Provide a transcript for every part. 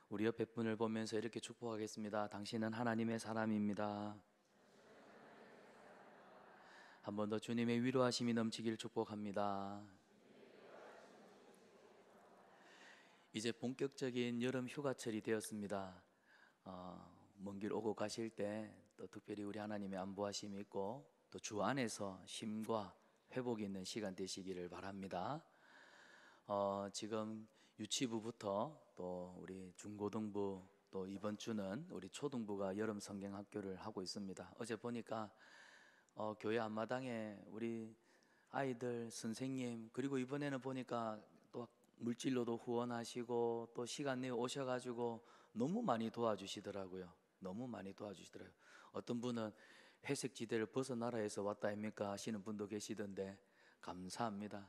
우리 옆에 분을 보면서 이렇게 축복하겠습니다. 당신은 하나님의 사람입니다. 한 번 더 주님의 위로하심이 넘치길 축복합니다. 이제 본격적인 여름 휴가철이 되었습니다. 먼 길 오고 가실 때 또 특별히 우리 하나님의 안보하심이 있고 또 주 안에서 쉼과 회복이 있는 시간 되시기를 바랍니다. 지금 유치부부터 또 우리 중고등부 또 이번 주는 우리 초등부가 여름 성경 학교를 하고 있습니다. 어제 보니까 교회 앞마당에 우리 아이들, 선생님, 그리고 이번에는 보니까 또 물질로도 후원하시고 또 시간 내에 오셔가지고 너무 많이 도와주시더라고요. 너무 많이 도와주시더라고요. 어떤 분은 회색 지대를 벗어나라 해서 왔다 아닙니까 하시는 분도 계시던데 감사합니다.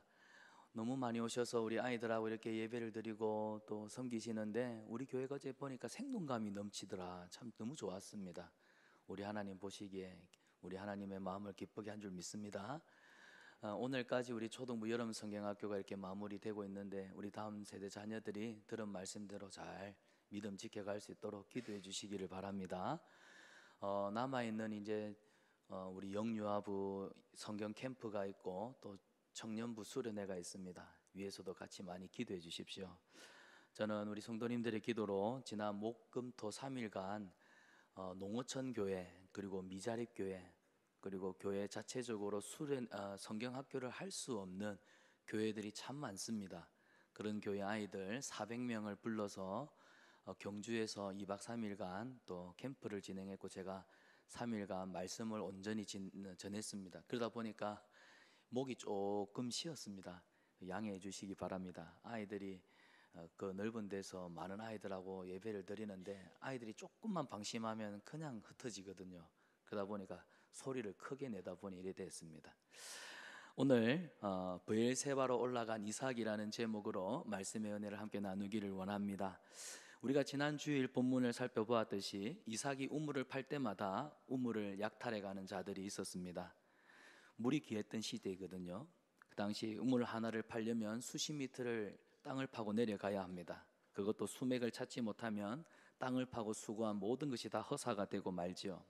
너무 많이 오셔서 우리 아이들하고 이렇게 예배를 드리고 또 섬기시는데 우리 교회가 어제 보니까 생동감이 넘치더라. 참 너무 좋았습니다. 우리 하나님 보시기에 우리 하나님의 마음을 기쁘게 한 줄 믿습니다. 오늘까지 우리 초등부 여름 성경학교가 이렇게 마무리되고 있는데 우리 다음 세대 자녀들이 들은 말씀대로 잘 믿음 지켜갈 수 있도록 기도해 주시기를 바랍니다. 남아있는 이제 우리 영유아부 성경 캠프가 있고 또 청년부 수련회가 있습니다. 위에서도 같이 많이 기도해 주십시오. 저는 우리 성도님들의 기도로 지난 목, 금, 토 3일간 농어촌 교회 그리고 미자립 교회 그리고 교회 자체적으로 성경 학교를 할 수 없는 교회들이 참 많습니다. 그런 교회 아이들 400명을 불러서 경주에서 2박 3일간 또 캠프를 진행했고 제가 3일간 말씀을 온전히 전했습니다. 그러다 보니까 목이 조금 쉬었습니다. 양해해 주시기 바랍니다. 아이들이 그 넓은 데서 많은 아이들하고 예배를 드리는데 아이들이 조금만 방심하면 그냥 흩어지거든요. 그러다 보니까 소리를 크게 내다 보니 이래 됐습니다. 오늘 브엘세바로 올라간 이삭이라는 제목으로 말씀의 은혜를 함께 나누기를 원합니다. 우리가 지난 주일 본문을 살펴보았듯이 이삭이 우물을 팔 때마다 우물을 약탈해가는 자들이 있었습니다. 물이 귀했던 시대이거든요. 그 당시 우물 하나를 팔려면 수십 미터를 땅을 파고 내려가야 합니다. 그것도 수맥을 찾지 못하면 땅을 파고 수고한 모든 것이 다 허사가 되고 말지요.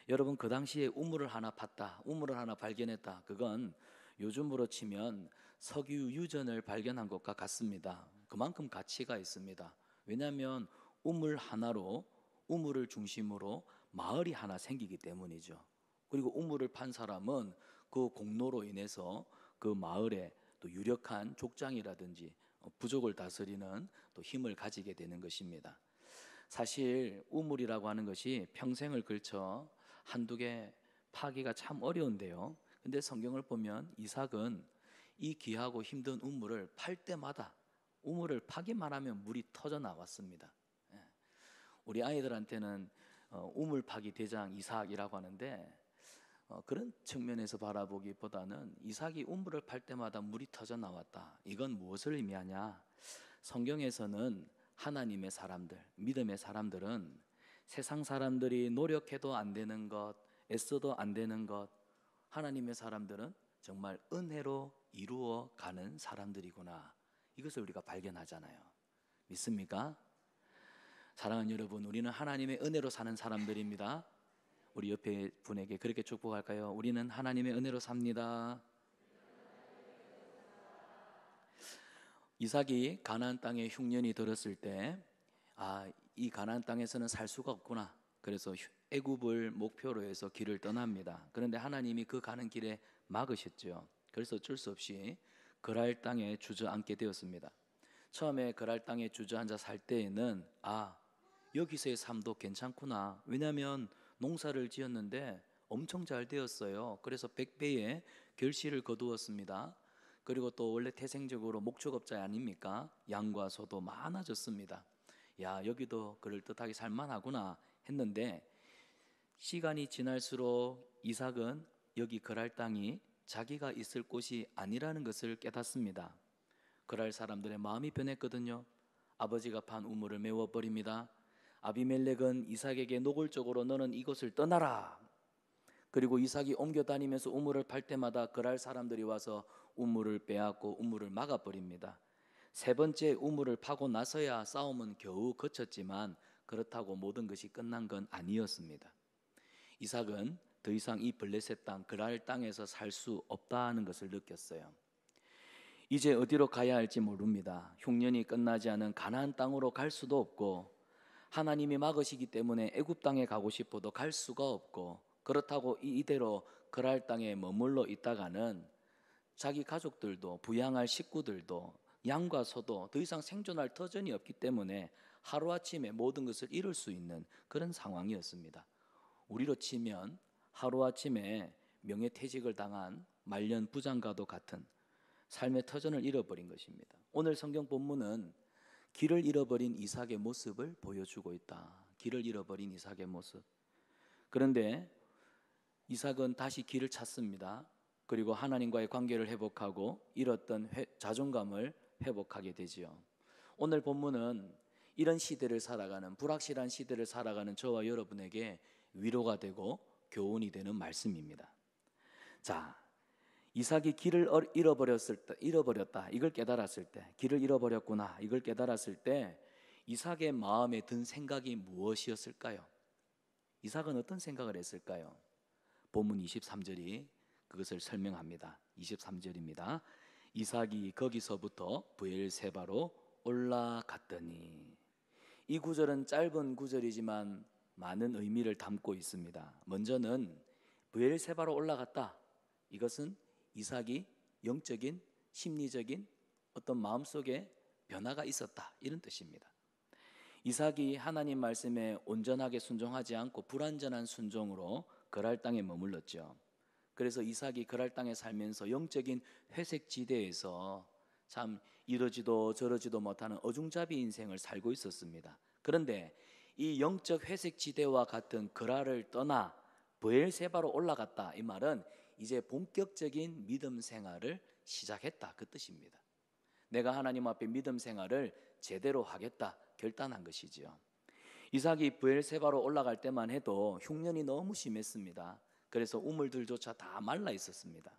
여러분, 그 당시에 우물을 하나 팠다, 우물을 하나 발견했다, 그건 요즘으로 치면 석유 유전을 발견한 것과 같습니다. 그만큼 가치가 있습니다. 왜냐하면 우물 하나로, 우물을 중심으로 마을이 하나 생기기 때문이죠. 그리고 우물을 판 사람은 그 공로로 인해서 그 마을에 또 유력한 족장이라든지 부족을 다스리는 또 힘을 가지게 되는 것입니다. 사실 우물이라고 하는 것이 평생을 걸쳐 한두 개 파기가 참 어려운데요. 근데 성경을 보면 이삭은 이 귀하고 힘든 우물을 팔 때마다 우물을 파기만 하면 물이 터져 나왔습니다. 우리 아이들한테는 우물 파기 대장 이삭이라고 하는데 그런 측면에서 바라보기보다는 이삭이 우물을 팔 때마다 물이 터져 나왔다. 이건 무엇을 의미하냐? 성경에서는 하나님의 사람들, 믿음의 사람들은 세상 사람들이 노력해도 안 되는 것, 애써도 안 되는 것, 하나님의 사람들은 정말 은혜로 이루어 가는 사람들이구나. 이것을 우리가 발견하잖아요. 믿습니까? 사랑하는 여러분, 우리는 하나님의 은혜로 사는 사람들입니다. 우리 옆에 분에게 그렇게 축복할까요? 우리는 하나님의 은혜로 삽니다. 이삭이 가나안 땅에 흉년이 들었을 때 이 가나안 땅에서는 살 수가 없구나. 그래서 애굽을 목표로 해서 길을 떠납니다. 그런데 하나님이 그 가는 길에 막으셨죠. 그래서 어쩔 수 없이 그랄 땅에 주저앉게 되었습니다. 처음에 그랄 땅에 주저앉아 살 때에는 여기서의 삶도 괜찮구나. 왜냐하면 농사를 지었는데 엄청 잘 되었어요. 그래서 100배의 결실을 거두었습니다. 그리고 또 원래 태생적으로 목축업자 아닙니까? 양과 소도 많아졌습니다. 여기도 그럴듯하게 살만하구나 했는데 시간이 지날수록 이삭은 여기 그랄 땅이 자기가 있을 곳이 아니라는 것을 깨닫습니다. 그랄 사람들의 마음이 변했거든요. 아버지가 판 우물을 메워버립니다. 아비멜렉은 이삭에게 노골적으로 너는 이곳을 떠나라. 그리고 이삭이 옮겨 다니면서 우물을 팔 때마다 그랄 사람들이 와서 우물을 빼앗고 우물을 막아버립니다. 세 번째 우물을 파고 나서야 싸움은 겨우 그쳤지만 그렇다고 모든 것이 끝난 건 아니었습니다. 이삭은 더 이상 이 블레셋 땅 그랄 땅에서 살 수 없다는 것을 느꼈어요. 이제 어디로 가야 할지 모릅니다. 흉년이 끝나지 않은 가나안 땅으로 갈 수도 없고, 하나님이 막으시기 때문에 애굽 땅에 가고 싶어도 갈 수가 없고, 그렇다고 이대로 그랄 땅에 머물러 있다가는 자기 가족들도, 부양할 식구들도, 양과 소도 더 이상 생존할 터전이 없기 때문에 하루아침에 모든 것을 잃을 수 있는 그런 상황이었습니다. 우리로 치면 하루아침에 명예퇴직을 당한 말년 부장과도 같은 삶의 터전을 잃어버린 것입니다. 오늘 성경 본문은 길을 잃어버린 이삭의 모습을 보여주고 있다. 길을 잃어버린 이삭의 모습. 그런데 이삭은 다시 길을 찾습니다. 그리고 하나님과의 관계를 회복하고 잃었던 자존감을 회복하게 되지요. 오늘 본문은 이런 시대를 살아가는, 불확실한 시대를 살아가는 저와 여러분에게 위로가 되고 교훈이 되는 말씀입니다. 자, 이삭이 길을 잃어버렸다 이걸 깨달았을 때, 길을 잃어버렸구나 이걸 깨달았을 때 이삭의 마음에 든 생각이 무엇이었을까요? 이삭은 어떤 생각을 했을까요? 본문 23절이 그것을 설명합니다. 23절입니다. 이삭이 거기서부터 브엘세바로 올라갔더니. 이 구절은 짧은 구절이지만 많은 의미를 담고 있습니다. 먼저는 브엘세바로 올라갔다. 이것은 이삭이 영적인, 심리적인 어떤 마음속에 변화가 있었다, 이런 뜻입니다. 이삭이 하나님 말씀에 온전하게 순종하지 않고 불완전한 순종으로 그랄 땅에 머물렀죠. 그래서 이삭이 그랄 땅에 살면서 영적인 회색 지대에서 참 이러지도 저러지도 못하는 어중잡이 인생을 살고 있었습니다. 그런데 이 영적 회색 지대와 같은 그랄을 떠나 브엘세바로 올라갔다, 이 말은 이제 본격적인 믿음 생활을 시작했다, 그 뜻입니다. 내가 하나님 앞에 믿음 생활을 제대로 하겠다 결단한 것이지요. 이삭이 브엘세바로 올라갈 때만 해도 흉년이 너무 심했습니다. 그래서 우물들조차 다 말라 있었습니다.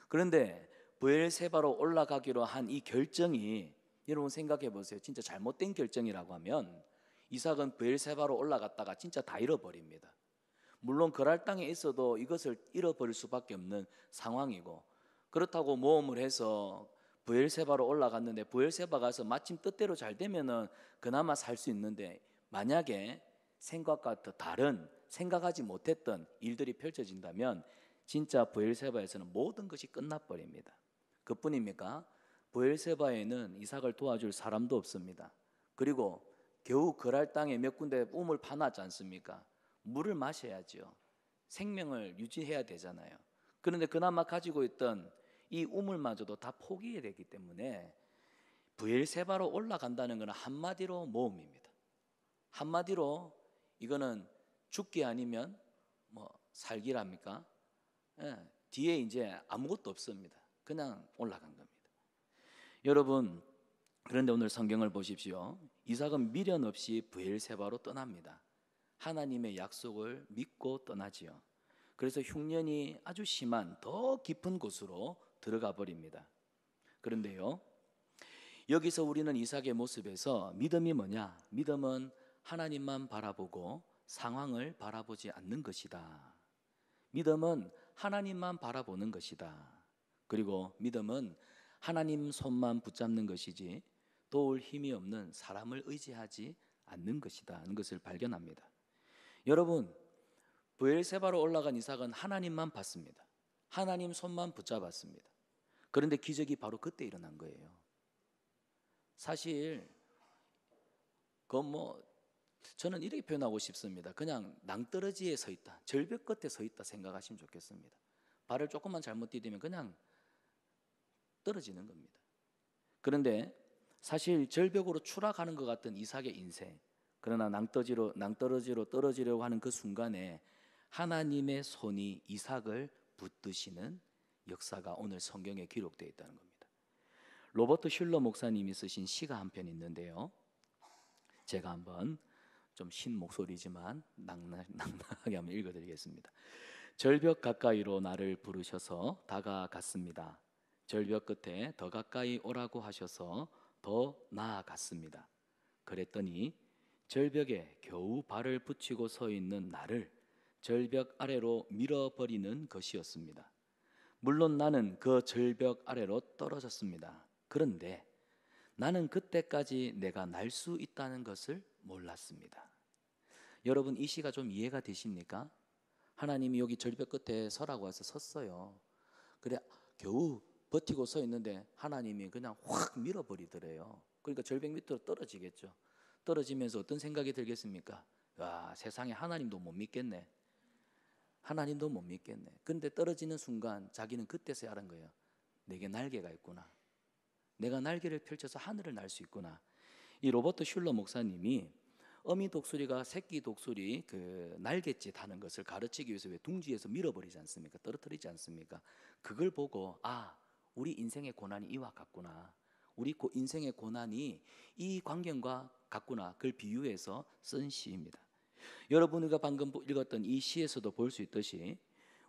그런데 브엘세바로 올라가기로 한 이 결정이, 여러분 생각해 보세요. 진짜 잘못된 결정이라고 하면 이삭은 브엘세바로 올라갔다가 진짜 다 잃어버립니다. 물론 그랄 땅에 있어도 이것을 잃어버릴 수밖에 없는 상황이고, 그렇다고 모험을 해서 브엘세바로 올라갔는데 브엘세바 가서 마침 뜻대로 잘 되면은 그나마 살 수 있는데, 만약에 생각과 더 다른, 생각하지 못했던 일들이 펼쳐진다면 진짜 브엘세바에서는 모든 것이 끝나버립니다. 그뿐입니까? 브엘세바에는 이삭을 도와줄 사람도 없습니다. 그리고 겨우 그랄 땅에 몇 군데 우물 파놨지 않습니까? 물을 마셔야죠. 생명을 유지해야 되잖아요. 그런데 그나마 가지고 있던 이 우물마저도 다 포기해야 되기 때문에 브엘세바로 올라간다는 것은 한마디로 모험입니다. 한마디로 이거는 죽기 아니면 뭐 살기랍니까? 예, 뒤에 이제 아무것도 없습니다. 그냥 올라간 겁니다. 여러분, 그런데 오늘 성경을 보십시오. 이삭은 미련 없이 브엘세바로 떠납니다. 하나님의 약속을 믿고 떠나지요. 그래서 흉년이 아주 심한 더 깊은 곳으로 들어가 버립니다. 그런데요, 여기서 우리는 이삭의 모습에서 믿음이 뭐냐? 믿음은 하나님만 바라보고 상황을 바라보지 않는 것이다. 믿음은 하나님만 바라보는 것이다. 그리고 믿음은 하나님 손만 붙잡는 것이지 도울 힘이 없는 사람을 의지하지 않는 것이다 하는 것을 발견합니다. 여러분, 브엘세바로 올라간 이삭은 하나님만 봤습니다. 하나님 손만 붙잡았습니다. 그런데 기적이 바로 그때 일어난 거예요. 사실 저는 이렇게 표현하고 싶습니다. 그냥 낭떠러지에 서 있다, 절벽 끝에 서 있다 생각하시면 좋겠습니다. 발을 조금만 잘못 디디면 그냥 떨어지는 겁니다. 그런데 사실 절벽으로 추락하는 것 같은 이삭의 인생, 그러나 낭떠러지로 떨어지려고 하는 그 순간에 하나님의 손이 이삭을 붙드시는 역사가 오늘 성경에 기록되어 있다는 겁니다. 로버트 슐러 목사님이 쓰신 시가 한 편 있는데요, 제가 한번 좀 신 목소리지만 낭낭하게 한번 읽어드리겠습니다. 절벽 가까이로 나를 부르셔서 다가갔습니다. 절벽 끝에 더 가까이 오라고 하셔서 더 나아갔습니다. 그랬더니 절벽에 겨우 발을 붙이고 서 있는 나를 절벽 아래로 밀어버리는 것이었습니다. 물론 나는 그 절벽 아래로 떨어졌습니다. 그런데 나는 그때까지 내가 날 수 있다는 것을 몰랐습니다. 여러분, 이 시가 좀 이해가 되십니까? 하나님이 여기 절벽 끝에 서라고 해서 섰어요. 그래 겨우 버티고 서 있는데 하나님이 그냥 확 밀어버리더래요. 그러니까 절벽 밑으로 떨어지겠죠. 떨어지면서 어떤 생각이 들겠습니까? 와, 세상에 하나님도 못 믿겠네. 하나님도 못 믿겠네. 근데 떨어지는 순간 자기는 그때서야 알은 거예요. 내게 날개가 있구나. 내가 날개를 펼쳐서 하늘을 날 수 있구나. 이 로버트 슐러 목사님이 어미 독수리가 새끼 독수리 그 날갯짓 하는 것을 가르치기 위해서 왜 둥지에서 밀어버리지 않습니까? 떨어뜨리지 않습니까? 그걸 보고 우리 인생의 고난이 이와 같구나. 우리 인생의 고난이 이 광경과 같구나. 그걸 비유해서 쓴 시입니다. 여러분이 방금 읽었던 이 시에서도 볼 수 있듯이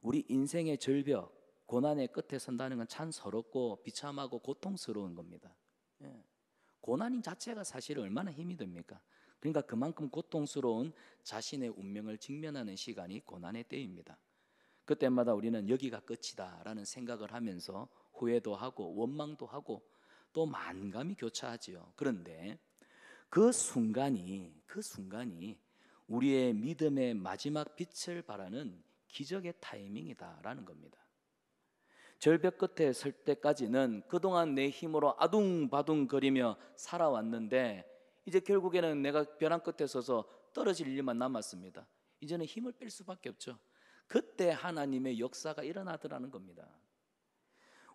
우리 인생의 절벽, 고난의 끝에 선다는 건 참 서럽고 비참하고 고통스러운 겁니다. 고난인 자체가 사실 얼마나 힘이 듭니까? 그러니까 그만큼 고통스러운 자신의 운명을 직면하는 시간이 고난의 때입니다. 그때마다 우리는 여기가 끝이다 라는 생각을 하면서 후회도 하고 원망도 하고 또 만감이 교차하지요. 그런데 그 순간이 우리의 믿음의 마지막 빛을 발하는 기적의 타이밍이다라는 겁니다. 절벽 끝에 설 때까지는 그동안 내 힘으로 아둥바둥 거리며 살아왔는데 이제 결국에는 내가 벼랑 끝에 서서 떨어질 일만 남았습니다. 이제는 힘을 뺄 수밖에 없죠. 그때 하나님의 역사가 일어나더라는 겁니다.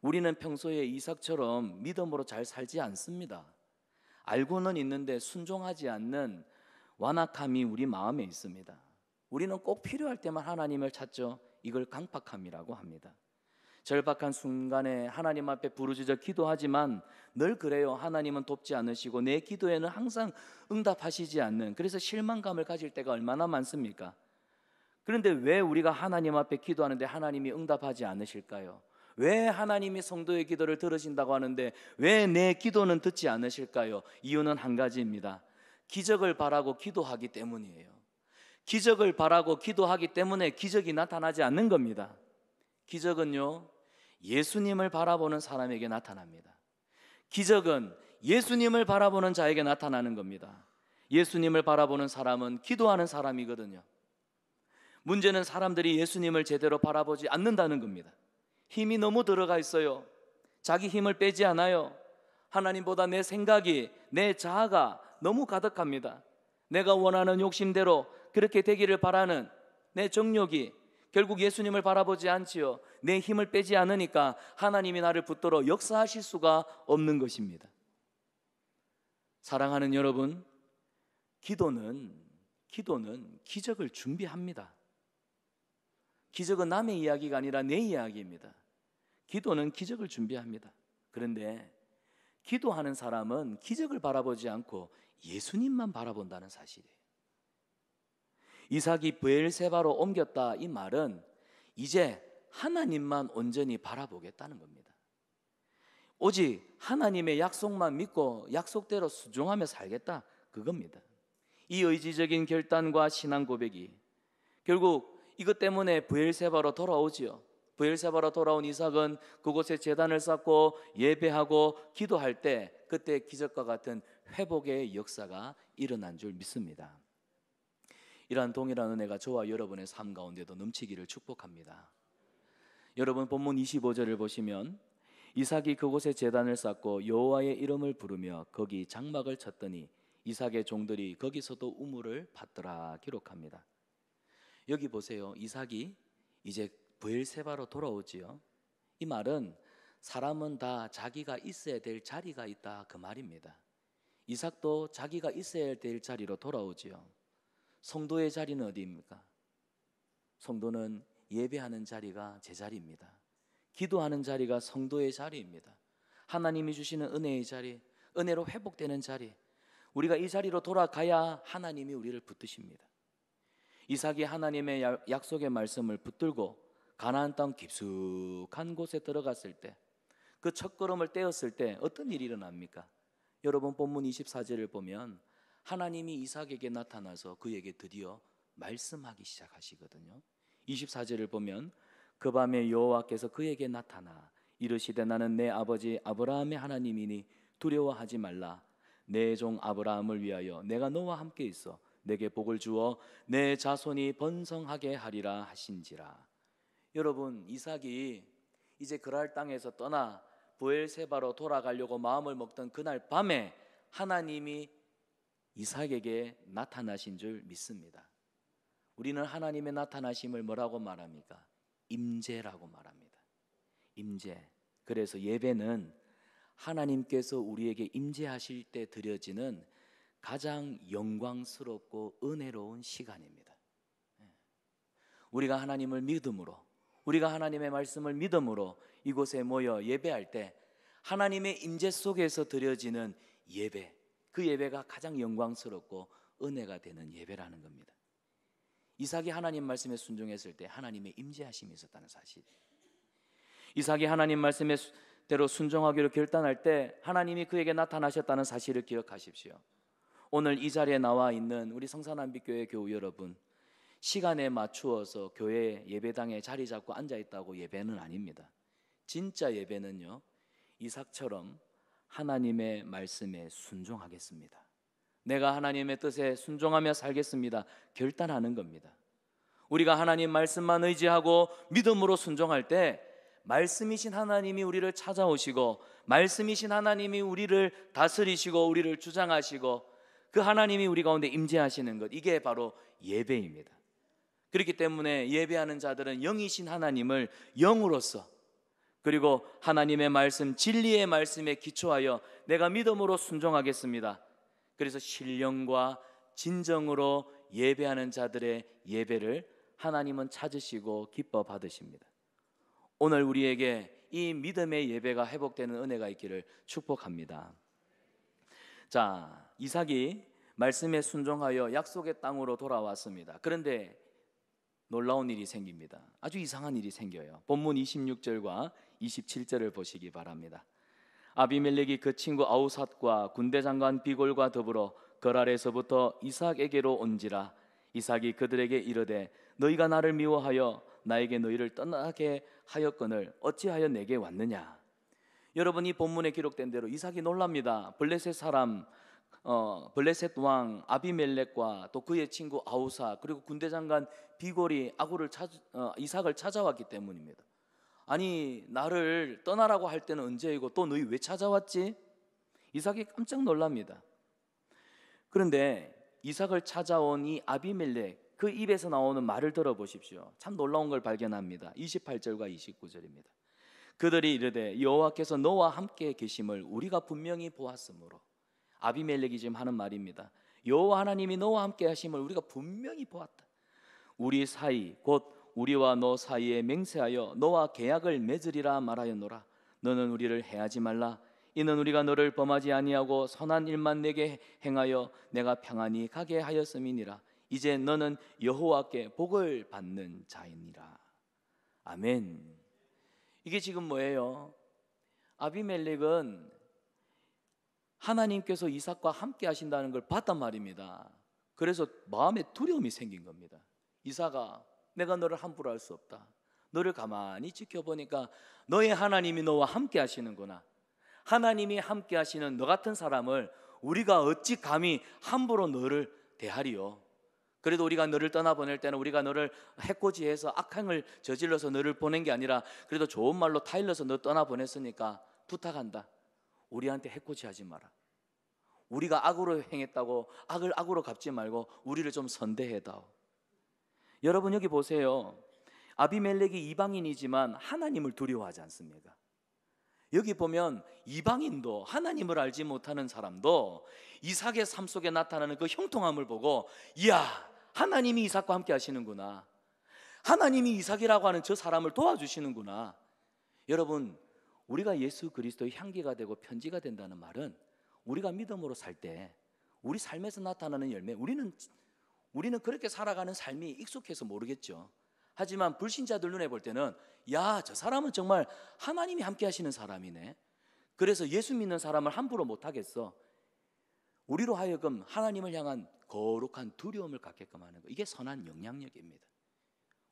우리는 평소에 이삭처럼 믿음으로 잘 살지 않습니다. 알고는 있는데 순종하지 않는 완악함이 우리 마음에 있습니다. 우리는 꼭 필요할 때만 하나님을 찾죠. 이걸 강팍함이라고 합니다. 절박한 순간에 하나님 앞에 부르짖어 기도하지만 늘 그래요. 하나님은 돕지 않으시고 내 기도에는 항상 응답하시지 않는, 그래서 실망감을 가질 때가 얼마나 많습니까? 그런데 왜 우리가 하나님 앞에 기도하는데 하나님이 응답하지 않으실까요? 왜 하나님이 성도의 기도를 들으신다고 하는데 왜 내 기도는 듣지 않으실까요? 이유는 한 가지입니다. 기적을 바라고 기도하기 때문이에요. 기적을 바라고 기도하기 때문에 기적이 나타나지 않는 겁니다. 기적은요, 예수님을 바라보는 사람에게 나타납니다. 기적은 예수님을 바라보는 자에게 나타나는 겁니다. 예수님을 바라보는 사람은 기도하는 사람이거든요. 문제는 사람들이 예수님을 제대로 바라보지 않는다는 겁니다. 힘이 너무 들어가 있어요. 자기 힘을 빼지 않아요. 하나님보다 내 생각이, 내 자아가 너무 가득합니다. 내가 원하는 욕심대로 그렇게 되기를 바라는 내 정욕이 결국 예수님을 바라보지 않지요. 내 힘을 빼지 않으니까 하나님이 나를 붙들어 역사하실 수가 없는 것입니다. 사랑하는 여러분, 기도는 기적을 준비합니다. 기적은 남의 이야기가 아니라 내 이야기입니다. 기도는 기적을 준비합니다. 그런데 기도하는 사람은 기적을 바라보지 않고 예수님만 바라본다는 사실이에요. 이삭이 브엘세바로 옮겼다, 이 말은 이제 하나님만 온전히 바라보겠다는 겁니다. 오직 하나님의 약속만 믿고 약속대로 순종하며 살겠다, 그겁니다. 이 의지적인 결단과 신앙 고백이 결국 이것 때문에 브엘세바로 돌아오지요. 브엘세바로 돌아온 이삭은 그곳에 제단을 쌓고 예배하고 기도할 때 그때 기적과 같은 회복의 역사가 일어난 줄 믿습니다. 이러한 동일한 은혜가 저와 여러분의 삶 가운데도 넘치기를 축복합니다. 여러분, 본문 25절을 보시면 이삭이 그곳에 제단을 쌓고 여호와의 이름을 부르며 거기 장막을 쳤더니 이삭의 종들이 거기서도 우물을 팠더라 기록합니다. 여기 보세요. 이삭이 이제 브엘세바로 돌아오지요. 이 말은 사람은 다 자기가 있어야 될 자리가 있다, 그 말입니다. 이삭도 자기가 있어야 될 자리로 돌아오지요. 성도의 자리는 어디입니까? 성도는 예배하는 자리가 제자리입니다. 기도하는 자리가 성도의 자리입니다. 하나님이 주시는 은혜의 자리, 은혜로 회복되는 자리, 우리가 이 자리로 돌아가야 하나님이 우리를 붙드십니다. 이삭이 하나님의 약속의 말씀을 붙들고 가나안 땅 깊숙한 곳에 들어갔을 때, 그 첫걸음을 떼었을 때 어떤 일이 일어납니까? 여러분 본문 24절을 보면 하나님이 이삭에게 나타나서 그에게 드디어 말씀하기 시작하시거든요. 24절을 보면 그 밤에 여호와께서 그에게 나타나 이르시되 나는 내 아버지 아브라함의 하나님이니 두려워하지 말라. 내 종 아브라함을 위하여 내가 너와 함께 있어 내게 복을 주어 내 자손이 번성하게 하리라 하신지라. 여러분, 이삭이 이제 그랄 땅에서 떠나 브엘세바로 돌아가려고 마음을 먹던 그날 밤에 하나님이 이삭에게 나타나신 줄 믿습니다. 우리는 하나님의 나타나심을 뭐라고 말합니까? 임재라고 말합니다. 임재. 그래서 예배는 하나님께서 우리에게 임재하실 때 드려지는 가장 영광스럽고 은혜로운 시간입니다. 우리가 하나님을 믿음으로, 우리가 하나님의 말씀을 믿음으로 이곳에 모여 예배할 때 하나님의 임재 속에서 드려지는 예배, 그 예배가 가장 영광스럽고 은혜가 되는 예배라는 겁니다. 이삭이 하나님 말씀에 순종했을 때 하나님의 임재하심이 있었다는 사실, 이삭이 하나님 말씀에 대로 순종하기로 결단할 때 하나님이 그에게 나타나셨다는 사실을 기억하십시오. 오늘 이 자리에 나와 있는 우리 성산한빛교회 교우 여러분, 시간에 맞추어서 교회 예배당에 자리 잡고 앉아 있다고 예배는 아닙니다. 진짜 예배는요, 이삭처럼 하나님의 말씀에 순종하겠습니다, 내가 하나님의 뜻에 순종하며 살겠습니다 결단하는 겁니다. 우리가 하나님 말씀만 의지하고 믿음으로 순종할 때 말씀이신 하나님이 우리를 찾아오시고, 말씀이신 하나님이 우리를 다스리시고 우리를 주장하시고, 그 하나님이 우리 가운데 임재하시는 것, 이게 바로 예배입니다. 그렇기 때문에 예배하는 자들은 영이신 하나님을 영으로서, 그리고 하나님의 말씀, 진리의 말씀에 기초하여 내가 믿음으로 순종하겠습니다, 그래서 신령과 진정으로 예배하는 자들의 예배를 하나님은 찾으시고 기뻐 받으십니다. 오늘 우리에게 이 믿음의 예배가 회복되는 은혜가 있기를 축복합니다. 자, 이삭이 말씀에 순종하여 약속의 땅으로 돌아왔습니다. 그런데 놀라운 일이 생깁니다. 아주 이상한 일이 생겨요. 본문 26절과 27절을 보시기 바랍니다. 아비멜렉이 그 친구 아우삿과 군대장관 비골과 더불어 거랄에서부터 이삭에게로 온지라. 이삭이 그들에게 이르되 너희가 나를 미워하여 나에게 너희를 떠나게 하였거늘 어찌하여 내게 왔느냐. 여러분, 이 본문에 기록된 대로 이삭이 놀랍니다. 블레셋 사람 블레셋 왕 아비멜렉과 또 그의 친구 아우사, 그리고 군대장관 비골이 이삭을 찾아왔기 때문입니다. 아니, 나를 떠나라고 할 때는 언제이고 또 너희 왜 찾아왔지? 이삭이 깜짝 놀랍니다. 그런데 이삭을 찾아온 이 아비멜렉, 그 입에서 나오는 말을 들어보십시오. 참 놀라운 걸 발견합니다. 28절과 29절입니다. 그들이 이르되 여호와께서 너와 함께 계심을 우리가 분명히 보았으므로. 아비멜렉이 지금 하는 말입니다. 여호와 하나님이 너와 함께 하심을 우리가 분명히 보았다. 우리 사이 곧 우리와 너 사이에 맹세하여 너와 계약을 맺으리라 말하였노라. 너는 우리를 해하지 말라. 이는 우리가 너를 범하지 아니하고 선한 일만 내게 행하여 내가 평안히 가게 하였음이니라. 이제 너는 여호와께 복을 받는 자이니라. 아멘. 이게 지금 뭐예요? 아비멜렉은 하나님께서 이삭과 함께 하신다는 걸 봤단 말입니다. 그래서 마음에 두려움이 생긴 겁니다. 이삭아, 내가 너를 함부로 할 수 없다. 너를 가만히 지켜보니까 너의 하나님이 너와 함께 하시는구나. 하나님이 함께 하시는 너 같은 사람을 우리가 어찌 감히 함부로 너를 대하리요. 그래도 우리가 너를 떠나보낼 때는 우리가 너를 해코지해서 악행을 저질러서 너를 보낸 게 아니라 그래도 좋은 말로 타일러서 너 떠나보냈으니까 부탁한다. 우리한테 해코지하지 마라. 우리가 악으로 행했다고 악을 악으로 갚지 말고 우리를 좀 선대해다오. 여러분, 여기 보세요. 아비멜렉이 이방인이지만 하나님을 두려워하지 않습니까? 여기 보면 이방인도, 하나님을 알지 못하는 사람도 이삭의 삶 속에 나타나는 그 형통함을 보고, 이야, 하나님이 이삭과 함께 하시는구나, 하나님이 이삭이라고 하는 저 사람을 도와주시는구나. 여러분, 우리가 예수 그리스도의 향기가 되고 편지가 된다는 말은 우리가 믿음으로 살 때 우리 삶에서 나타나는 열매, 우리는 그렇게 살아가는 삶이 익숙해서 모르겠죠. 하지만 불신자들 눈에 볼 때는, 야, 저 사람은 정말 하나님이 함께 하시는 사람이네. 그래서 예수 믿는 사람을 함부로 못 하겠어. 우리로 하여금 하나님을 향한 거룩한 두려움을 갖게끔 하는 것, 이게 선한 영향력입니다.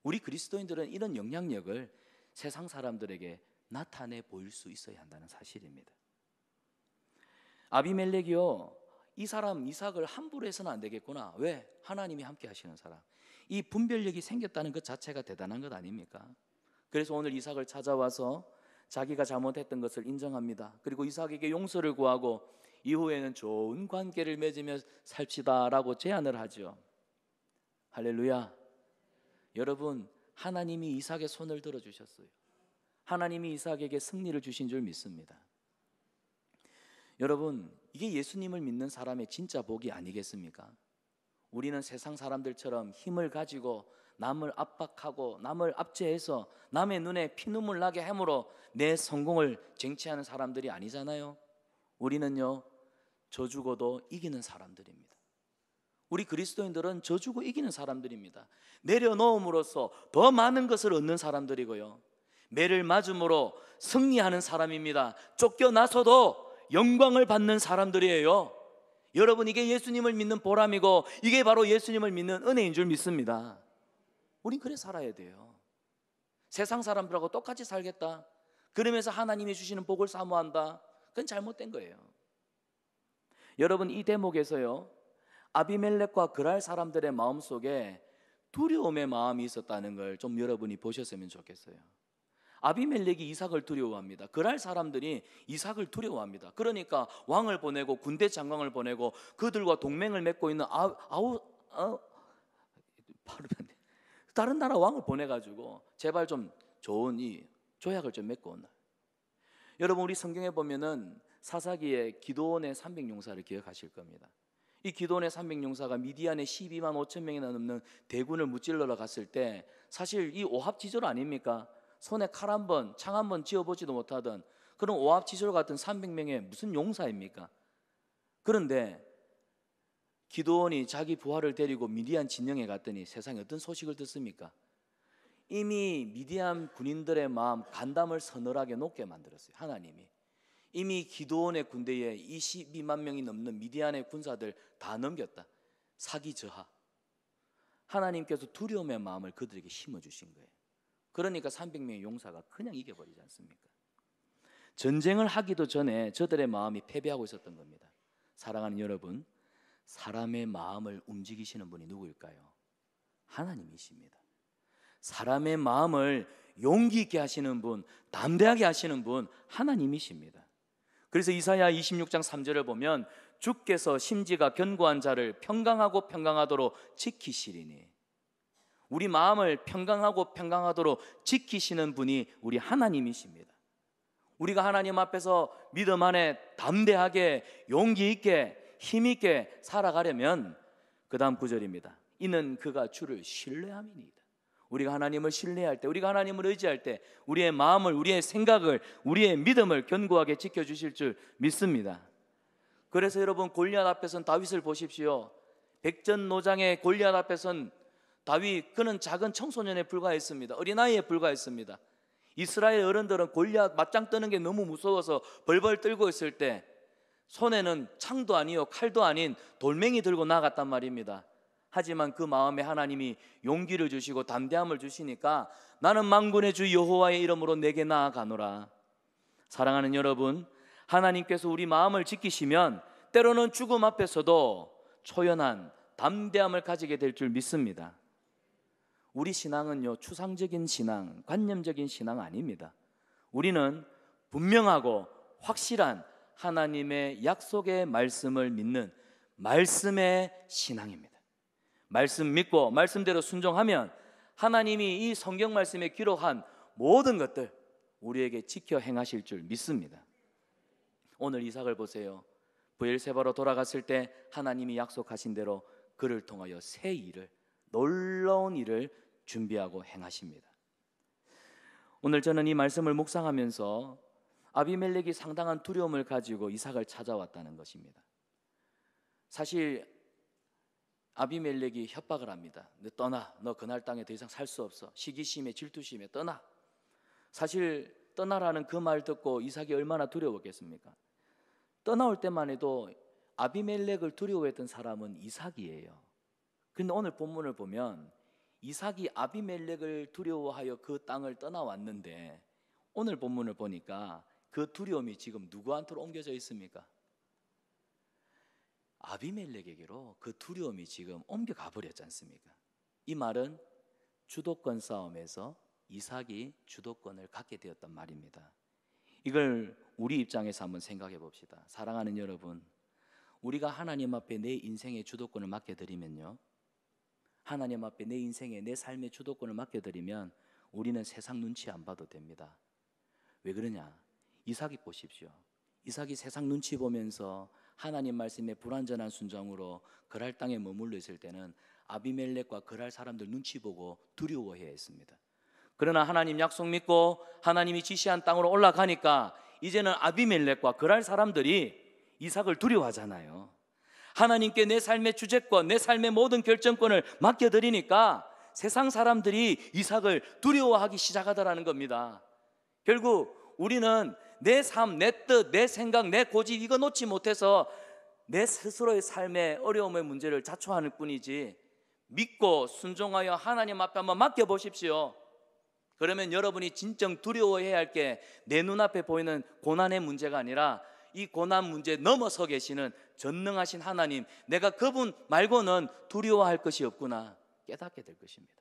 우리 그리스도인들은 이런 영향력을 세상 사람들에게 나타내 보일 수 있어야 한다는 사실입니다. 아비멜렉이요, 이 사람 이삭을 함부로 해서는 안 되겠구나. 왜? 하나님이 함께 하시는 사람. 이 분별력이 생겼다는 것 자체가 대단한 것 아닙니까? 그래서 오늘 이삭을 찾아와서 자기가 잘못했던 것을 인정합니다. 그리고 이삭에게 용서를 구하고 이후에는 좋은 관계를 맺으며 삽시다라고 제안을 하죠. 할렐루야. 여러분, 하나님이 이삭의 손을 들어주셨어요. 하나님이 이삭에게 승리를 주신 줄 믿습니다. 여러분, 이게 예수님을 믿는 사람의 진짜 복이 아니겠습니까? 우리는 세상 사람들처럼 힘을 가지고 남을 압박하고 남을 압제해서 남의 눈에 피눈물 나게 함으로 내 성공을 쟁취하는 사람들이 아니잖아요. 우리는요, 져주고도 이기는 사람들입니다. 우리 그리스도인들은 져주고 이기는 사람들입니다. 내려놓음으로써 더 많은 것을 얻는 사람들이고요, 매를 맞음으로 승리하는 사람입니다. 쫓겨나서도 영광을 받는 사람들이에요. 여러분, 이게 예수님을 믿는 보람이고 이게 바로 예수님을 믿는 은혜인 줄 믿습니다. 우린 그래 살아야 돼요. 세상 사람들하고 똑같이 살겠다, 그러면서 하나님이 주시는 복을 사모한다, 그건 잘못된 거예요. 여러분, 이 대목에서요, 아비멜렉과 그랄 사람들의 마음속에 두려움의 마음이 있었다는 걸 좀 여러분이 보셨으면 좋겠어요. 아비멜렉이 이삭을 두려워합니다. 그랄 사람들이 이삭을 두려워합니다. 그러니까 왕을 보내고 군대 장관을 보내고 그들과 동맹을 맺고 있는 다른 나라 왕을 보내가지고 제발 좀 좋은 이 조약을 좀 맺고 온다. 여러분, 우리 성경에 보면은 사사기에 기드온의 300용사를 기억하실 겁니다. 이 기드온의 300용사가 미디안의 12만 5천 명이나 넘는 대군을 무찔러러 갔을 때 사실 이 오합지졸 아닙니까? 손에 칼 한 번, 창 한 번 쥐어보지도 못하던 그런 오합지졸 같은 300명의 무슨 용사입니까? 그런데 기드온이 자기 부하를 데리고 미디안 진영에 갔더니 세상에 어떤 소식을 듣습니까? 이미 미디안 군인들의 마음, 간담을 서늘하게 녹게 만들었어요. 하나님이 이미 기드온의 군대에 22만 명이 넘는 미디안의 군사들 다 넘겼다. 사기 저하. 하나님께서 두려움의 마음을 그들에게 심어주신 거예요. 그러니까 300명의 용사가 그냥 이겨버리지 않습니까? 전쟁을 하기도 전에 저들의 마음이 패배하고 있었던 겁니다. 사랑하는 여러분, 사람의 마음을 움직이시는 분이 누구일까요? 하나님이십니다. 사람의 마음을 용기 있게 하시는 분, 담대하게 하시는 분, 하나님이십니다. 그래서 이사야 26장 3절을 보면 주께서 심지가 견고한 자를 평강하고 평강하도록 지키시리니, 우리 마음을 평강하고 평강하도록 지키시는 분이 우리 하나님이십니다. 우리가 하나님 앞에서 믿음 안에 담대하게 용기 있게 힘 있게 살아가려면 그 다음 구절입니다. 이는 그가 주를 신뢰함이니이다. 우리가 하나님을 신뢰할 때, 우리가 하나님을 의지할 때 우리의 마음을, 우리의 생각을, 우리의 믿음을 견고하게 지켜주실 줄 믿습니다. 그래서 여러분, 골리앗 앞에선 다윗을 보십시오. 백전노장의 골리앗 앞에선 다윗, 그는 작은 청소년에 불과했습니다. 어린아이에 불과했습니다. 이스라엘 어른들은 골리앗 맞짱 뜨는 게 너무 무서워서 벌벌 떨고 있을 때 손에는 창도 아니요 칼도 아닌 돌멩이 들고 나갔단 말입니다. 하지만 그 마음에 하나님이 용기를 주시고 담대함을 주시니까 나는 만군의 주 여호와의 이름으로 내게 나아가노라. 사랑하는 여러분, 하나님께서 우리 마음을 지키시면 때로는 죽음 앞에서도 초연한 담대함을 가지게 될 줄 믿습니다. 우리 신앙은요, 추상적인 신앙, 관념적인 신앙 아닙니다. 우리는 분명하고 확실한 하나님의 약속의 말씀을 믿는 말씀의 신앙입니다. 말씀 믿고 말씀대로 순종하면 하나님이 이 성경 말씀에 기록한 모든 것들 우리에게 지켜 행하실 줄 믿습니다. 오늘 이삭을 보세요. 브엘세바로 돌아갔을 때 하나님이 약속하신 대로 그를 통하여 새 일을, 놀라운 일을 준비하고 행하십니다. 오늘 저는 이 말씀을 묵상하면서 아비멜렉이 상당한 두려움을 가지고 이삭을 찾아왔다는 것입니다. 사실 아비멜렉이 협박을 합니다. 너 떠나, 너 그날 땅에 더 이상 살 수 없어. 시기심에 질투심에 떠나. 사실 떠나라는 그 말 듣고 이삭이 얼마나 두려웠겠습니까? 떠나올 때만 해도 아비멜렉을 두려워했던 사람은 이삭이에요. 그런데 오늘 본문을 보면 이삭이 아비멜렉을 두려워하여 그 땅을 떠나왔는데 오늘 본문을 보니까 그 두려움이 지금 누구한테로 옮겨져 있습니까? 아비멜렉에게로 그 두려움이 지금 옮겨가 버렸지 않습니까? 이 말은 주도권 싸움에서 이삭이 주도권을 갖게 되었단 말입니다. 이걸 우리 입장에서 한번 생각해 봅시다. 사랑하는 여러분, 우리가 하나님 앞에 내 인생의 주도권을 맡겨드리면요, 하나님 앞에 내 인생의 내 삶의 주도권을 맡겨드리면 우리는 세상 눈치 안 봐도 됩니다. 왜 그러냐? 이삭이 보십시오. 이삭이 세상 눈치 보면서 하나님 말씀에 불완전한 순종으로 그랄 땅에 머물러 있을 때는 아비멜렉과 그랄 사람들 눈치 보고 두려워해야 했습니다. 그러나 하나님 약속 믿고 하나님이 지시한 땅으로 올라가니까 이제는 아비멜렉과 그랄 사람들이 이삭을 두려워하잖아요. 하나님께 내 삶의 주재권, 내 삶의 모든 결정권을 맡겨드리니까 세상 사람들이 이삭을 두려워하기 시작하더라는 겁니다. 결국 우리는 내 삶, 내 뜻, 내 생각, 내 고집 이거 놓지 못해서 내 스스로의 삶의 어려움의 문제를 자초하는 뿐이지, 믿고 순종하여 하나님 앞에 한번 맡겨보십시오. 그러면 여러분이 진정 두려워해야 할 게 내 눈앞에 보이는 고난의 문제가 아니라 이 고난 문제 넘어서 계시는 전능하신 하나님, 내가 그분 말고는 두려워할 것이 없구나 깨닫게 될 것입니다.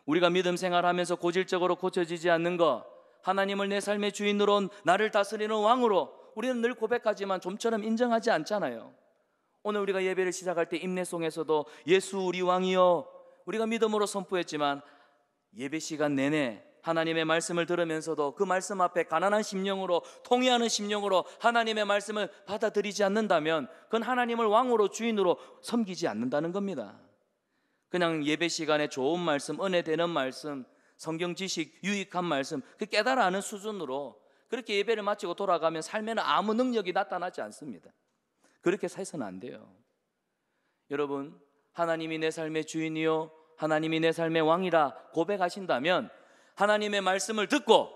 우리가 믿음 생활하면서 고질적으로 고쳐지지 않는 것, 하나님을 내 삶의 주인으로, 나를 다스리는 왕으로 우리는 늘 고백하지만 좀처럼 인정하지 않잖아요. 오늘 우리가 예배를 시작할 때 임내송에서도 예수 우리 왕이여 우리가 믿음으로 선포했지만 예배 시간 내내 하나님의 말씀을 들으면서도 그 말씀 앞에 가난한 심령으로, 통회하는 심령으로 하나님의 말씀을 받아들이지 않는다면 그건 하나님을 왕으로 주인으로 섬기지 않는다는 겁니다. 그냥 예배 시간에 좋은 말씀, 은혜 되는 말씀, 성경 지식, 유익한 말씀 그 깨달아 아는 수준으로 그렇게 예배를 마치고 돌아가면 삶에는 아무 능력이 나타나지 않습니다. 그렇게 살서는 안 돼요. 여러분, 하나님이 내 삶의 주인이요 하나님이 내 삶의 왕이라 고백하신다면 하나님의 말씀을 듣고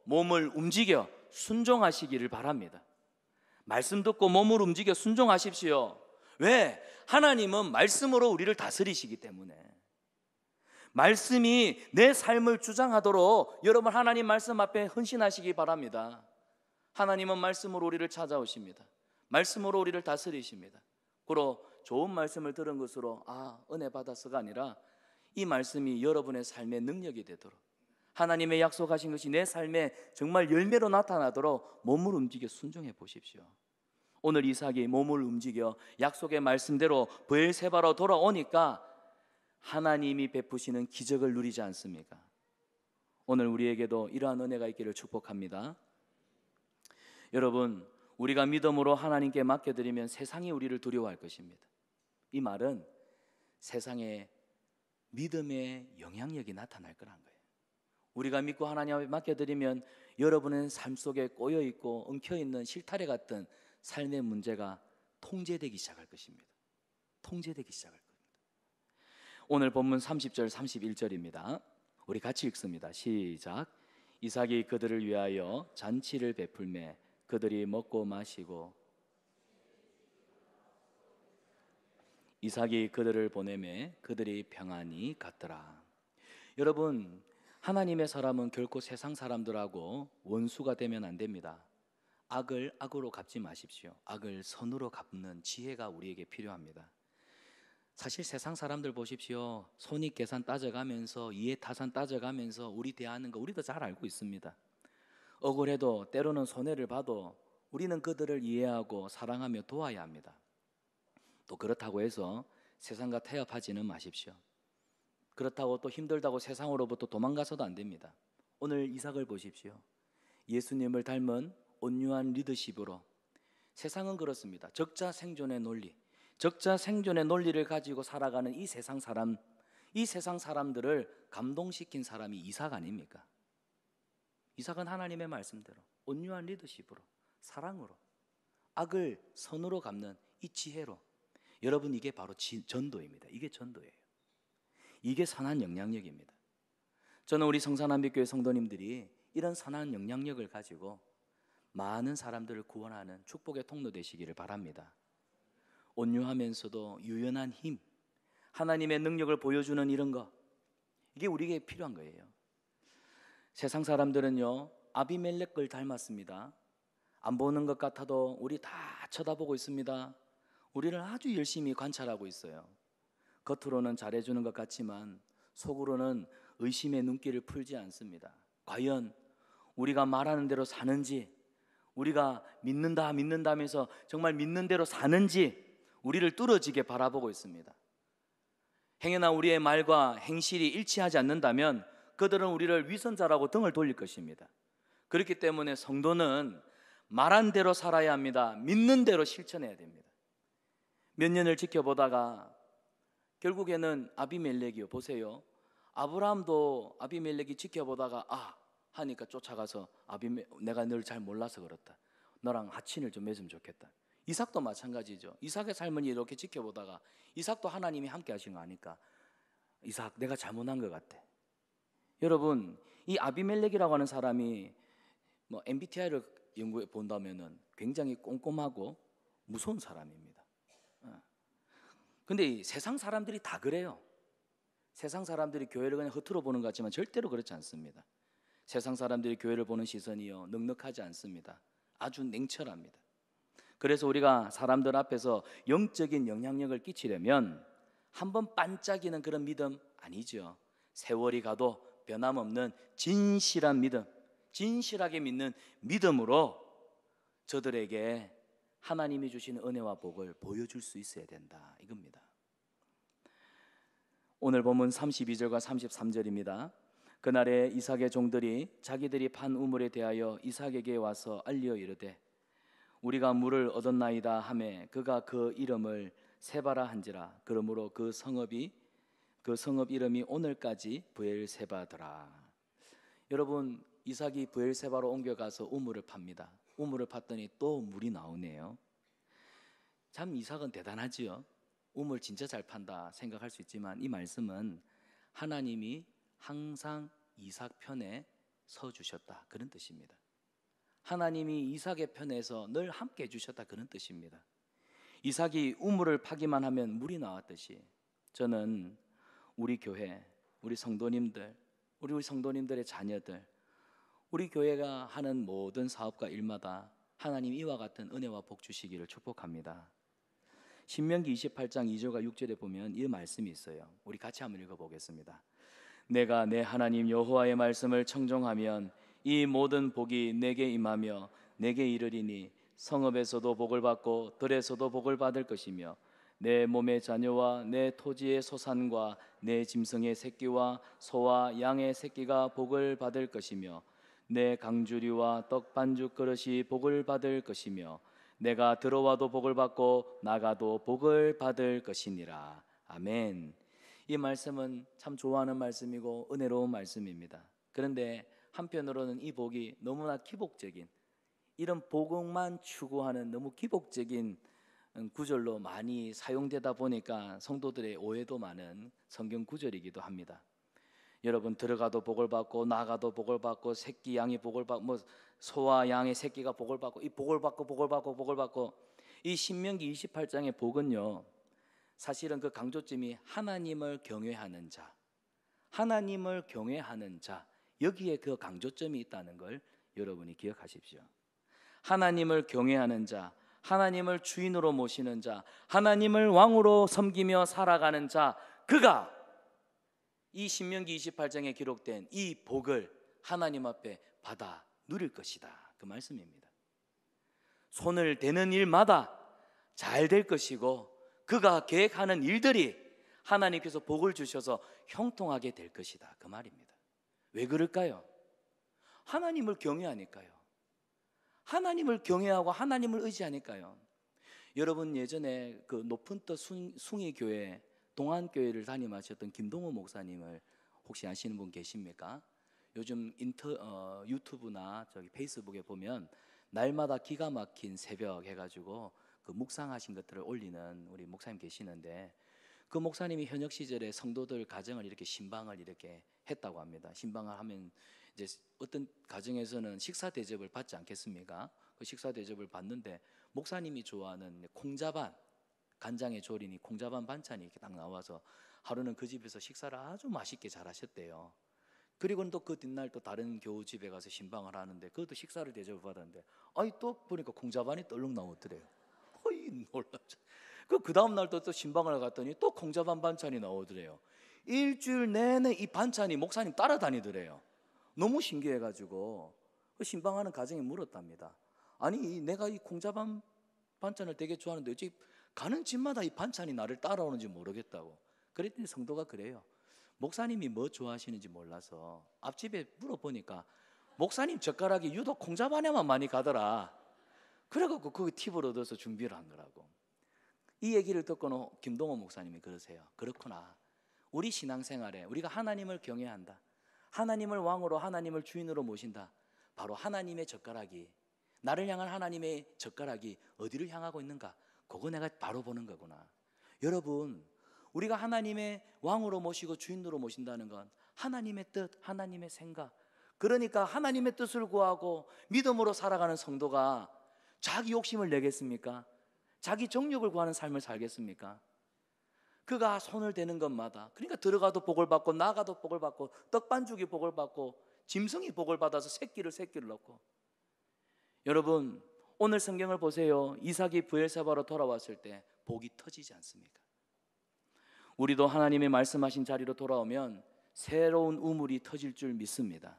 몸을 움직여 순종하시기를 바랍니다. 말씀 듣고 몸을 움직여 순종하십시오. 왜? 하나님은 말씀으로 우리를 다스리시기 때문에. 말씀이 내 삶을 주장하도록 여러분 하나님 말씀 앞에 헌신하시기 바랍니다. 하나님은 말씀으로 우리를 찾아오십니다. 말씀으로 우리를 다스리십니다. 그러 좋은 말씀을 들은 것으로 은혜 받았어가 아니라 이 말씀이 여러분의 삶의 능력이 되도록, 하나님의 약속하신 것이 내 삶에 정말 열매로 나타나도록 몸을 움직여 순종해 보십시오. 오늘 이삭이 몸을 움직여 약속의 말씀대로 브엘세바로 돌아오니까 하나님이 베푸시는 기적을 누리지 않습니까? 오늘 우리에게도 이러한 은혜가 있기를 축복합니다. 여러분, 우리가 믿음으로 하나님께 맡겨드리면 세상이 우리를 두려워할 것입니다. 이 말은 세상에 믿음의 영향력이 나타날 거란 거예요. 우리가 믿고 하나님 앞에 맡겨드리면 여러분의 삶 속에 꼬여있고 엉켜있는 실타래 같은 삶의 문제가 통제되기 시작할 것입니다. 통제되기 시작할 겁니다. 오늘 본문 30절 31절입니다. 우리 같이 읽습니다. 시작. 이삭이 그들을 위하여 잔치를 베풀매 그들이 먹고 마시고 이삭이 그들을 보내매 그들이 평안히 갔더라. 여러분, 하나님의 사람은 결코 세상 사람들하고 원수가 되면 안 됩니다. 악을 악으로 갚지 마십시오. 악을 선으로 갚는 지혜가 우리에게 필요합니다. 사실 세상 사람들 보십시오. 손익계산 따져가면서 이해타산 따져가면서 우리 대하는 거 우리도 잘 알고 있습니다. 억울해도 때로는 손해를 봐도 우리는 그들을 이해하고 사랑하며 도와야 합니다. 또 그렇다고 해서 세상과 타협하지는 마십시오. 그렇다고 또 힘들다고 세상으로부터 도망가서도 안 됩니다. 오늘 이삭을 보십시오. 예수님을 닮은 온유한 리더십으로, 세상은 그렇습니다. 적자 생존의 논리, 적자 생존의 논리를 가지고 살아가는 이 세상 사람들을 감동시킨 사람이 이삭 아닙니까? 이삭은 하나님의 말씀대로 온유한 리더십으로, 사랑으로, 악을 선으로 갚는 이 지혜로, 여러분 이게 바로 전도입니다. 이게 전도예요. 이게 선한 영향력입니다. 저는 우리 성산한빛교회 성도님들이 이런 선한 영향력을 가지고 많은 사람들을 구원하는 축복의 통로 되시기를 바랍니다. 온유하면서도 유연한 힘, 하나님의 능력을 보여주는 이런 거, 이게 우리에게 필요한 거예요. 세상 사람들은요, 아비멜렉을 닮았습니다. 안 보는 것 같아도 우리 다 쳐다보고 있습니다. 우리를 아주 열심히 관찰하고 있어요. 겉으로는 잘해주는 것 같지만 속으로는 의심의 눈길을 풀지 않습니다. 과연 우리가 말하는 대로 사는지, 우리가 믿는다 하면서 정말 믿는 대로 사는지 우리를 뚫어지게 바라보고 있습니다. 행여나 우리의 말과 행실이 일치하지 않는다면 그들은 우리를 위선자라고 등을 돌릴 것입니다. 그렇기 때문에 성도는 말한 대로 살아야 합니다. 믿는 대로 실천해야 됩니다. 몇 년을 지켜보다가 결국에는 아비멜렉이요, 보세요. 아브라함도 아비멜렉이 지켜보다가 하니까 쫓아가서 내가 널 잘 몰라서 그렇다, 너랑 하친을 좀 맺으면 좋겠다. 이삭도 마찬가지죠. 이삭의 삶을 이렇게 지켜보다가 이삭도 하나님이 함께 하신 거 아니까 이삭, 내가 잘못한 것 같아. 여러분, 이 아비멜렉이라고 하는 사람이 MBTI를 연구해 본다면은 굉장히 꼼꼼하고 무서운 사람입니다. 근데 세상 사람들이 다 그래요. 세상 사람들이 교회를 그냥 허투루 보는 것 같지만 절대로 그렇지 않습니다. 세상 사람들이 교회를 보는 시선이요, 넉넉하지 않습니다. 아주 냉철합니다. 그래서 우리가 사람들 앞에서 영적인 영향력을 끼치려면 한번 반짝이는 그런 믿음 아니죠. 세월이 가도 변함없는 진실한 믿음, 진실하게 믿는 믿음으로 저들에게 하나님이 주시는 은혜와 복을 보여줄 수 있어야 된다, 이겁니다. 오늘 본문 32절과 33절입니다. 그날에 이삭의 종들이 자기들이 판 우물에 대하여 이삭에게 와서 알리어 이르되 우리가 물을 얻었나이다 하매 그가 그 이름을 세바라 한지라. 그러므로 그 성읍 이름이 오늘까지 브엘세바더라. 여러분, 이삭이 브엘세바로 옮겨가서 우물을 팝니다. 우물을 팠더니 또 물이 나오네요. 참 이삭은 대단하지요. 우물 진짜 잘 판다 생각할 수 있지만 이 말씀은 하나님이 항상 이삭 편에 서 주셨다, 그런 뜻입니다. 하나님이 이삭의 편에서 늘 함께 해주셨다, 그런 뜻입니다. 이삭이 우물을 파기만 하면 물이 나왔듯이 저는 우리 교회, 우리 성도님들, 우리 성도님들의 자녀들, 우리 교회가 하는 모든 사업과 일마다 하나님 이와 같은 은혜와 복 주시기를 축복합니다. 신명기 28장 2절과 6절에 보면 이 말씀이 있어요. 우리 같이 한번 읽어보겠습니다. 내가 내 하나님 여호와의 말씀을 청종하면 이 모든 복이 내게 임하며 내게 이르리니 성읍에서도 복을 받고 들에서도 복을 받을 것이며 내 몸의 자녀와 내 토지의 소산과 내 짐승의 새끼와 소와 양의 새끼가 복을 받을 것이며 내 강주리와 떡 반죽 그릇이 복을 받을 것이며 내가 들어와도 복을 받고 나가도 복을 받을 것이니라. 아멘. 이 말씀은 참 좋아하는 말씀이고 은혜로운 말씀입니다. 그런데 한편으로는 이 복이 너무나 기복적인, 이런 복만 추구하는 너무 기복적인 구절로 많이 사용되다 보니까 성도들의 오해도 많은 성경 구절이기도 합니다. 여러분, 들어가도 복을 받고 나가도 복을 받고 새끼 양이 복을 받고 소와 양의 새끼가 복을 받고 이 복을 받고 이 신명기 28장의 복은요, 사실은 그 강조점이 하나님을 경외하는 자, 하나님을 경외하는 자, 여기에 그 강조점이 있다는 걸 여러분이 기억하십시오. 하나님을 경외하는 자, 하나님을 주인으로 모시는 자, 하나님을 왕으로 섬기며 살아가는 자, 그가 이 신명기 28장에 기록된 이 복을 하나님 앞에 받아 누릴 것이다, 그 말씀입니다. 손을 대는 일마다 잘 될 것이고 그가 계획하는 일들이 하나님께서 복을 주셔서 형통하게 될 것이다, 그 말입니다. 왜 그럴까요? 하나님을 경외하니까요. 하나님을 경외하고 하나님을 의지하니까요. 여러분, 예전에 그 높은 뜻 숭의교회 동안교회를 담임하셨던 김동호 목사님을 혹시 아시는 분 계십니까? 요즘 유튜브나 페이스북에 보면 날마다 기가 막힌 새벽 해가지고 그 묵상하신 것들을 올리는 우리 목사님 계시는데, 그 목사님이 현역 시절에 성도들 가정을 이렇게 신방을 이렇게 했다고 합니다. 신방을 하면 이제 어떤 가정에서는 식사 대접을 받지 않겠습니까? 그 식사 대접을 받는데 목사님이 좋아하는 콩자반, 간장에 졸인 이 콩자반 반찬이 이렇게 딱 나와서 하루는 그 집에서 식사를 아주 맛있게 잘 하셨대요. 그리고는 또 그 뒷날 또 다른 교우 집에 가서 신방을 하는데 그것도 식사를 대접을 받았는데 아이 또 보니까 콩자반이 떨렁 나오더래요. 어이 놀랍죠. 그 다음 날 또 신방을 갔더니 또 콩자반 반찬이 나오더래요. 일주일 내내 이 반찬이 목사님 따라다니더래요. 너무 신기해가지고 그 신방하는 가정에 물었답니다. 아니 내가 이 콩자반 반찬을 되게 좋아하는데 어찌 가는 집마다 이 반찬이 나를 따라오는지 모르겠다고. 그랬더니 성도가 그래요. 목사님이 뭐 좋아하시는지 몰라서 앞집에 물어보니까 목사님 젓가락이 유독 콩자반에만 많이 가더라. 그래갖고 그 팁을 얻어서 준비를 한 거라고. 이 얘기를 듣고는 김동호 목사님이 그러세요. 그렇구나. 우리 신앙생활에 우리가 하나님을 경외한다, 하나님을 왕으로 하나님을 주인으로 모신다. 바로 하나님의 젓가락이, 나를 향한 하나님의 젓가락이 어디를 향하고 있는가, 그거 내가 바로 보는 거구나. 여러분, 우리가 하나님의 왕으로 모시고 주인으로 모신다는 건 하나님의 뜻, 하나님의 생각. 그러니까 하나님의 뜻을 구하고 믿음으로 살아가는 성도가 자기 욕심을 내겠습니까? 자기 정욕을 구하는 삶을 살겠습니까? 그가 손을 대는 것마다, 그러니까 들어가도 복을 받고 나가도 복을 받고 떡반죽이 복을 받고 짐승이 복을 받아서 새끼를 낳고. 여러분, 오늘 성경을 보세요. 이삭이 브엘세바로 돌아왔을 때 복이 터지지 않습니까? 우리도 하나님의 말씀하신 자리로 돌아오면 새로운 우물이 터질 줄 믿습니다.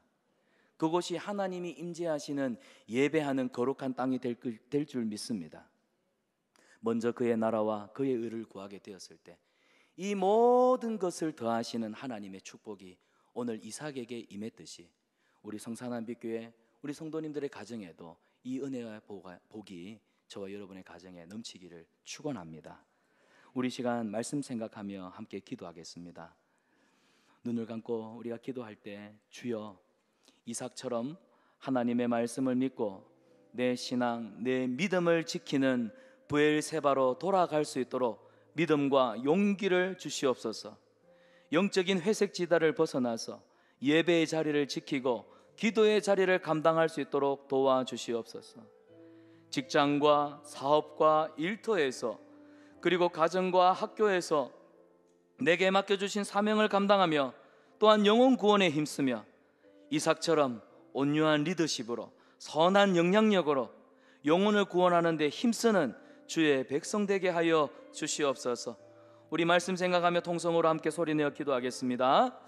그곳이 하나님이 임재하시는 예배하는 거룩한 땅이 될 줄 믿습니다. 먼저 그의 나라와 그의 의를 구하게 되었을 때 이 모든 것을 더하시는 하나님의 축복이 오늘 이삭에게 임했듯이 우리 성산한빛교회 우리 성도님들의 가정에도 이 은혜와 복이 저와 여러분의 가정에 넘치기를 축원합니다. 우리 시간 말씀 생각하며 함께 기도하겠습니다. 눈을 감고 우리가 기도할 때 주여, 이삭처럼 하나님의 말씀을 믿고 내 신앙, 내 믿음을 지키는 브엘세바로 돌아갈 수 있도록 믿음과 용기를 주시옵소서. 영적인 회색 지다를 벗어나서 예배의 자리를 지키고 기도의 자리를 감당할 수 있도록 도와주시옵소서. 직장과 사업과 일터에서 그리고 가정과 학교에서 내게 맡겨주신 사명을 감당하며 또한 영혼 구원에 힘쓰며 이삭처럼 온유한 리더십으로 선한 영향력으로 영혼을 구원하는 데 힘쓰는 주의 백성 되게 하여 주시옵소서. 우리 말씀 생각하며 통성으로 함께 소리내어 기도하겠습니다.